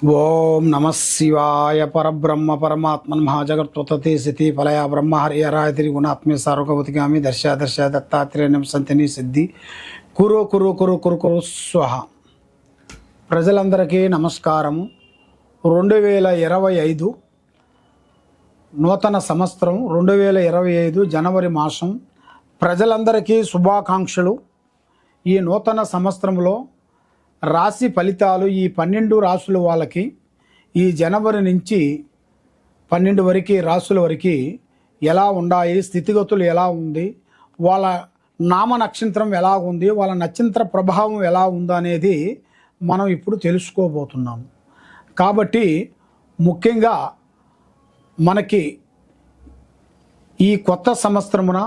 ఓం నమ శివాయ పరబ్రహ్మ పరమాత్మన్ మహాజగత్వతతి స్థితి ఫలయ బ్రహ్మ హరియరాయ త్రిగుణాత్మే సార్వభౌతిగామి దర్శ దత్తాత్రేయం సంతిని సిద్ధి కురు కురు కురు కురు కురు స్వహ. ప్రజలందరికీ నమస్కారము. 2025 నూతన సంవత్సరం 2025 జనవరి మాసం. ప్రజలందరికీ శుభాకాంక్షలు. ఈ నూతన సంవత్సరంలో రాశి ఫలితాలు ఈ 12 రాసుల వాళ్ళకి ఈ జనవరి నుంచి 12 వరకు రాసుల వరకు ఎలా ఉన్నాయి, స్థితిగతులు ఎలా ఉంది, వాళ్ళ నామ నక్షత్రం ఎలా ఉంది, వాళ్ళ నక్షత్ర ప్రభావం ఎలా ఉంది అనేది మనం ఇప్పుడు తెలుసుకోబోతున్నాము. కాబట్టి ముఖ్యంగా మనకి ఈ కొత్త సంవత్సరమున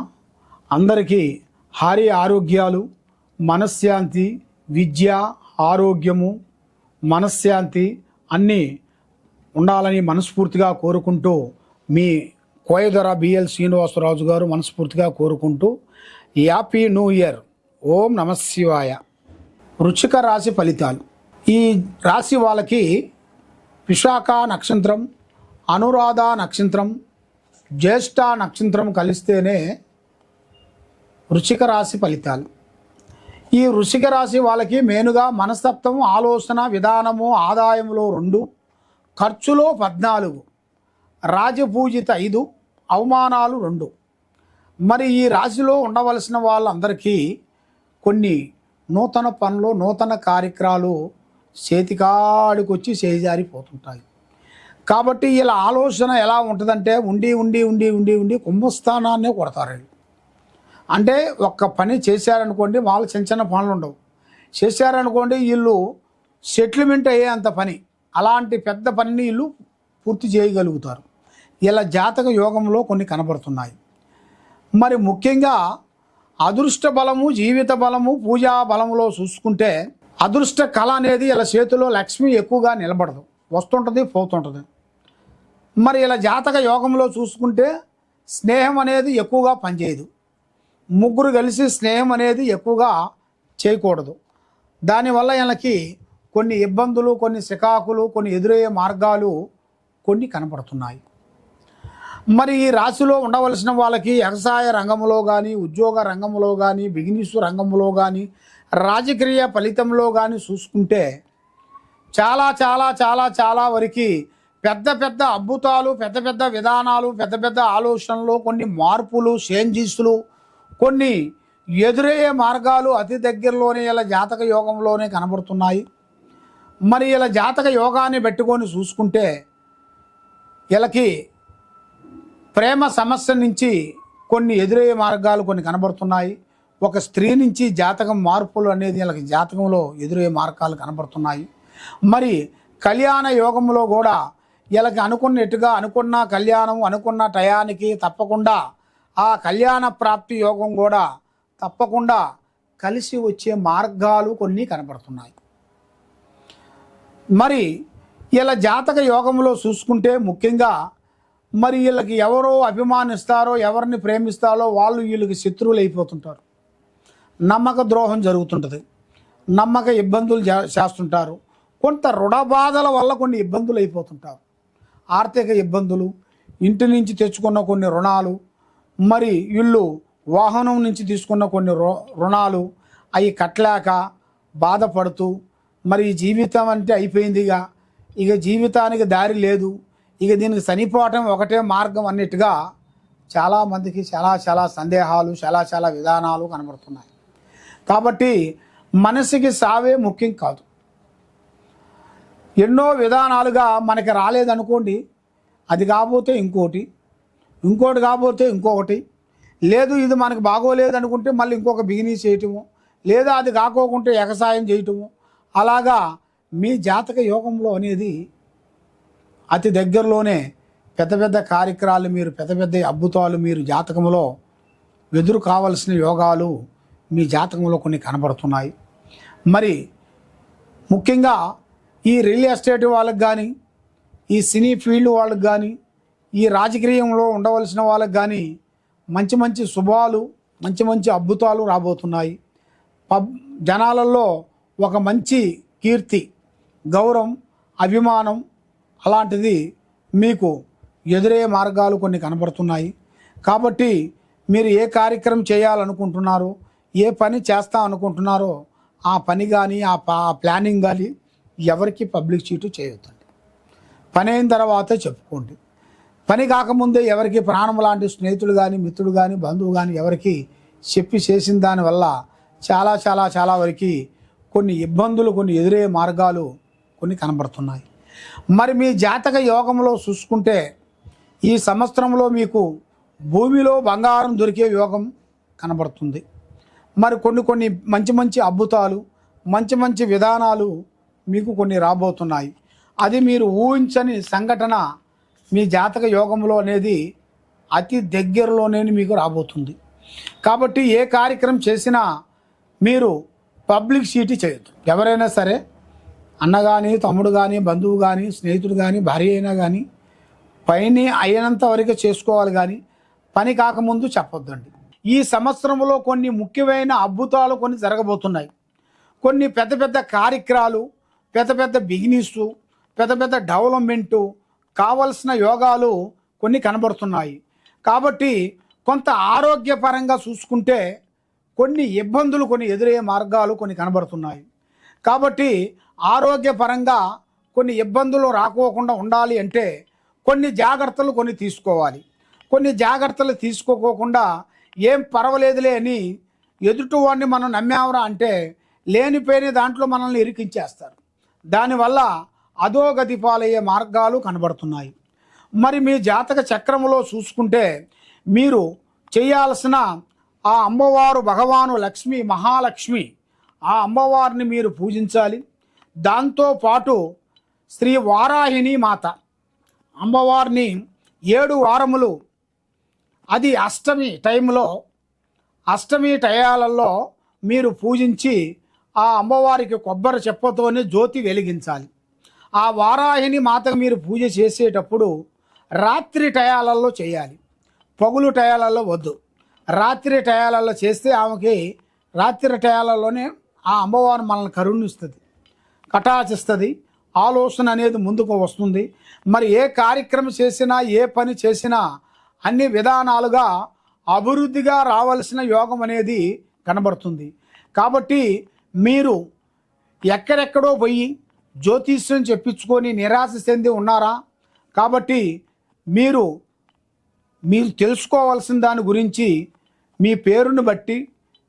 అందరికీ హారి ఆరోగ్యాలు, మనశ్శాంతి, విద్య, ఆరోగ్యము, మనశ్శాంతి అన్నీ ఉండాలని మనస్ఫూర్తిగా కోరుకుంటూ మీ కోయదొర బిఎల్ శ్రీనివాసరాజు గారు మనస్ఫూర్తిగా కోరుకుంటూ హ్యాపీ న్యూ ఇయర్. ఓం నమ శివాయ. వృశ్చిక రాశి ఫలితాలు. ఈ రాశి వాళ్ళకి విశాఖ నక్షత్రం, అనురాధ నక్షత్రం, జ్యేష్ఠ నక్షత్రం కలిస్తేనే వృశ్చిక రాశి ఫలితాలు. ఈ వృశ్చిక రాశి వాళ్ళకి మెయిన్గా మనస్తత్వం, ఆలోచన విధానము, ఆదాయంలో 2, ఖర్చులో 14, రాజపూజిత 5, అవమానాలు 2. మరి ఈ రాశిలో ఉండవలసిన వాళ్ళందరికీ కొన్ని నూతన పనులు, నూతన కార్యక్రమాలు చేతికాడికి వచ్చి చేజారిపోతుంటాయి. కాబట్టి ఇలా ఆలోచన ఎలా ఉంటుందంటే ఉండి ఉండి ఉండి ఉండి ఉండి కుంభస్థానాన్నే కొడతారు. అంటే ఒక్క పని చేశారనుకోండి, వాళ్ళు చిన్న చిన్న పనులు ఉండవు. చేశారనుకోండి వీళ్ళు సెటిల్మెంట్ అయ్యేంత పని, అలాంటి పెద్ద పనిని వీళ్ళు పూర్తి చేయగలుగుతారు. ఇలా జాతక యోగంలో కొన్ని కనబడుతున్నాయి. మరి ముఖ్యంగా అదృష్ట బలము, జీవిత బలము, పూజా బలములో చూసుకుంటే అదృష్ట కళ అనేది ఇలా చేతిలో లక్ష్మి ఎక్కువగా నిలబడదు, వస్తుంటుంది పోతుంటుంది. మరి ఇలా జాతక యోగంలో చూసుకుంటే స్నేహం అనేది ఎక్కువగా పనిచేయదు. ముగ్గురు కలిసి స్నేహం అనేది ఎక్కువగా చేయకూడదు. దానివల్ల వీళ్ళకి కొన్ని ఇబ్బందులు, కొన్ని సికాకులు, కొన్ని ఎదురయ్యే మార్గాలు కొన్ని కనపడుతున్నాయి. మరి ఈ రాశిలో ఉండవలసిన వాళ్ళకి వ్యవసాయ రంగంలో కానీ, ఉద్యోగ రంగంలో కానీ, బిజినెస్ రంగంలో కానీ, రాజకీయ ఫలితంలో కానీ చూసుకుంటే చాలా చాలా చాలా చాలా వరకు పెద్ద పెద్ద అద్భుతాలు, పెద్ద పెద్ద విధానాలు, పెద్ద పెద్ద ఆలోచనలు, కొన్ని మార్పులు, చేంజెస్లు, కొన్ని ఎదురయ్యే మార్గాలు అతి దగ్గరలోనే ఇలా జాతక యోగంలోనే కనబడుతున్నాయి. మరి ఇలా జాతక యోగాన్ని పెట్టుకొని చూసుకుంటే వీళ్ళకి ప్రేమ సమస్య నుంచి కొన్ని ఎదురయ్యే మార్గాలు కొన్ని కనబడుతున్నాయి. ఒక స్త్రీ నుంచి జాతకం మార్పులు అనేది వీళ్ళకి జాతకంలో ఎదురయ్యే మార్గాలు కనబడుతున్నాయి. మరి కళ్యాణ యోగంలో కూడా వీళ్ళకి అనుకున్నట్టుగా అనుకున్న కళ్యాణం అనుకున్న టయానికి తప్పకుండా ఆ కళ్యాణ ప్రాప్తి యోగం కూడా తప్పకుండా కలిసి వచ్చే మార్గాలు కొన్ని కనపడుతున్నాయి. మరి ఇలా జాతక యోగంలో చూసుకుంటే ముఖ్యంగా మరి వీళ్ళకి ఎవరో అభిమానిస్తారో, ఎవరిని ప్రేమిస్తారో వాళ్ళు వీళ్ళకి శత్రువులు అయిపోతుంటారు. నమ్మక ద్రోహం జరుగుతుంటుంది, నమ్మక ఇబ్బందులు చేస్తుంటారు. కొంత రుణ బాధల వల్ల కొన్ని ఇబ్బందులు అయిపోతుంటారు. ఆర్థిక ఇబ్బందులు, ఇంటి నుంచి తెచ్చుకున్న కొన్ని రుణాలు, మరి వీళ్ళు వాహనం నుంచి తీసుకున్న కొన్ని రుణాలు అవి కట్టలేక బాధపడుతూ మరి జీవితం అంటే అయిపోయిందిగా, ఇక జీవితానికి దారి లేదు, ఇక దీనికి చనిపోవటం ఒకటే మార్గం అన్నట్టుగా చాలామందికి చాలా చాలా సందేహాలు, చాలా చాలా విధానాలు కనబడుతున్నాయి. కాబట్టి మనసుకి సావే ముఖ్యం కాదు. ఎన్నో విధానాలుగా మనకి రాలేదనుకోండి, అది కాకపోతే ఇంకోటి, ఇంకోటి కాకపోతే ఇంకొకటి, లేదు ఇది మనకు బాగోలేదు అనుకుంటే మళ్ళీ ఇంకొక బిగినీస్ చేయటము, లేదా అది కాకోకుంటే వ్యవసాయం చేయటము, అలాగా మీ జాతక యోగంలో అనేది అతి దగ్గరలోనే పెద్ద పెద్ద కార్యక్రమాలు, మీరు పెద్ద పెద్ద అద్భుతాలు మీరు జాతకంలో ఎదురు కావలసిన యోగాలు మీ జాతకంలో కొన్ని కనబడుతున్నాయి. మరి ముఖ్యంగా ఈ రియల్ ఎస్టేట్ వాళ్ళకి కానీ, ఈ సినీ ఫీల్డ్ వాళ్ళకి కానీ, ఈ రాజకీయంలో ఉండవలసిన వాళ్ళకి కానీ మంచి మంచి శుభాలు, మంచి మంచి అద్భుతాలు రాబోతున్నాయి. జనాలలో ఒక మంచి కీర్తి, గౌరవం అభిమానం అలాంటిది మీకు ఎదురయ్యే మార్గాలు కొన్ని కనబడుతున్నాయి. కాబట్టి మీరు ఏ కార్యక్రమం చేయాలనుకుంటున్నారో, ఏ పని చేస్తా అనుకుంటున్నారో ఆ పని కానీ ఆ ప్లానింగ్ కానీ ఎవరికి పబ్లిక్ చీటు చేయొద్దండి. పని అయిన తర్వాతే చెప్పుకోండి. పని కాకముందే ఎవరికి ప్రాణం లాంటి స్నేహితుడు కానీ మిత్రుడు కానీ బంధువు కానీ ఎవరికి చెప్పి చేసిన దానివల్ల చాలా చాలా చాలా వరకు కొన్ని ఇబ్బందులు కొన్ని ఎదురయ్యే మార్గాలు కొన్ని కనబడుతున్నాయి. మరి మీ జాతక యోగంలో చూసుకుంటే ఈ సంవత్సరంలో మీకు భూమిలో బంగారం దొరికే యోగం కనబడుతుంది. మరి కొన్ని మంచి మంచి అద్భుతాలు మంచి మంచి విధానాలు మీకు కొన్ని రాబోతున్నాయి. అది మీరు ఊహించని సంఘటన మీ జాతక యోగంలో అనేది అతి దగ్గరలోనే మీకు రాబోతుంది. కాబట్టి ఏ కార్యక్రమం చేసినా మీరు పబ్లిక్ సిటీ చేయొద్దు. ఎవరైనా సరే అన్న కానీ తమ్ముడు కానీ బంధువు కానీ స్నేహితుడు కానీ భార్య అయినా కానీ పని అయినంత వరకు చేసుకోవాలి, కానీ పని కాకముందు చెప్పొద్దండి. ఈ సంవత్సరంలో కొన్ని ముఖ్యమైన అద్భుతాలు కొన్ని జరగబోతున్నాయి. కొన్ని పెద్ద పెద్ద కార్యక్రమాలు, పెద్ద పెద్ద బిజినెస్, పెద్ద పెద్ద డెవలప్మెంటు కావలసిన యోగాలు కొన్ని కనబడుతున్నాయి. కాబట్టి కొంత ఆరోగ్యపరంగా చూసుకుంటే కొన్ని ఇబ్బందులు కొన్ని ఎదురయ్యే మార్గాలు కొన్ని కనబడుతున్నాయి. కాబట్టి ఆరోగ్యపరంగా కొన్ని ఇబ్బందులు రాకోకుండా ఉండాలి అంటే కొన్ని జాగ్రత్తలు కొన్ని తీసుకోవాలి. కొన్ని జాగ్రత్తలు తీసుకోకుండా ఏం పర్వాలేదులే అని ఎదుటివాడిని మనం నమ్మామరా అంటే లేనిపోయిన దాంట్లో మనల్ని ఇరికించేస్తారు. దానివల్ల అధోగతి పాలయ్యే మార్గాలు కనబడుతున్నాయి. మరి మీ జాతక చక్రంలో చూసుకుంటే మీరు చేయాల్సిన ఆ అమ్మవారు భగవాను లక్ష్మి మహాలక్ష్మి, ఆ అమ్మవారిని మీరు పూజించాలి. దాంతోపాటు శ్రీ వారాహిని మాత అమ్మవారిని 7 వారములు, అది అష్టమి టైంలో, అష్టమి టయాలలో మీరు పూజించి ఆ అమ్మవారికి కొబ్బరి చెప్పతోనే జ్యోతి వెలిగించాలి. ఆ వారాహిని మాతకు మీరు పూజ చేసేటప్పుడు రాత్రి టయాలలో చేయాలి, పగులు టయాలలో వద్దు. రాత్రి టయాలలో చేస్తే ఆమెకి రాత్రి టయాలలోనే ఆ అమ్మవారు మనల్ని కరుణిస్తుంది, కటాచిస్తుంది, ఆలోచన అనేది ముందుకు వస్తుంది. మరి ఏ కార్యక్రమం చేసినా ఏ పని చేసినా అన్ని విధానాలుగా అభివృద్ధిగా రావాల్సిన యోగం అనేది కనబడుతుంది. కాబట్టి మీరు ఎక్కడెక్కడో పోయి జ్యోతిష్యం చెప్పించుకొని నిరాశ చెంది ఉన్నారా? కాబట్టి మీరు తెలుసుకోవాల్సిన దాని గురించి మీ పేరును బట్టి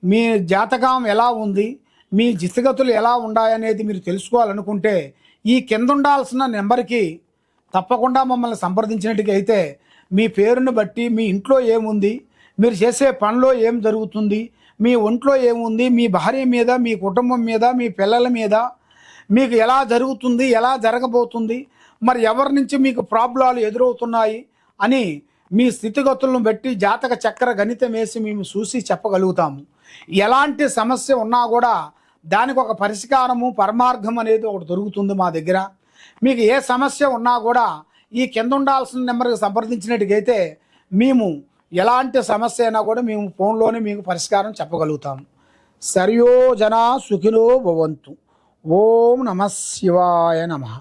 మీ జాతకం ఎలా ఉంది, మీ జితగతులు ఎలా ఉన్నాయనేది మీరు తెలుసుకోవాలనుకుంటే ఈ కింద ఉండాల్సిన నెంబర్కి తప్పకుండా మమ్మల్ని సంప్రదించినట్టుగా అయితే మీ పేరును బట్టి మీ ఇంట్లో ఏముంది, మీరు చేసే పనిలో ఏం జరుగుతుంది, మీ ఒంట్లో ఏముంది, మీ భార్య మీద, మీ కుటుంబం మీద, మీ పిల్లల మీద మీకు ఎలా జరుగుతుంది, ఎలా జరగబోతుంది, మరి ఎవరి నుంచి మీకు ప్రాబ్లాలు ఎదురవుతున్నాయి అని మీ స్థితిగతులను బట్టి జాతక చక్ర గణితం వేసి మేము చూసి చెప్పగలుగుతాము. ఎలాంటి సమస్య ఉన్నా కూడా దానికి ఒక పరిష్కారము పరమార్థం అనేది ఒకటి దొరుకుతుంది మా దగ్గర. మీకు ఏ సమస్య ఉన్నా కూడా ఈ కింద ఉండాల్సిన నెంబర్కి సంప్రదించినట్టుగైతే మేము ఎలాంటి సమస్య అయినా కూడా మేము ఫోన్లోనే మీకు పరిష్కారం చెప్పగలుగుతాము. సర్వో జనా సుఖినో భవంతు. ఓం నమః శివాయ నమః.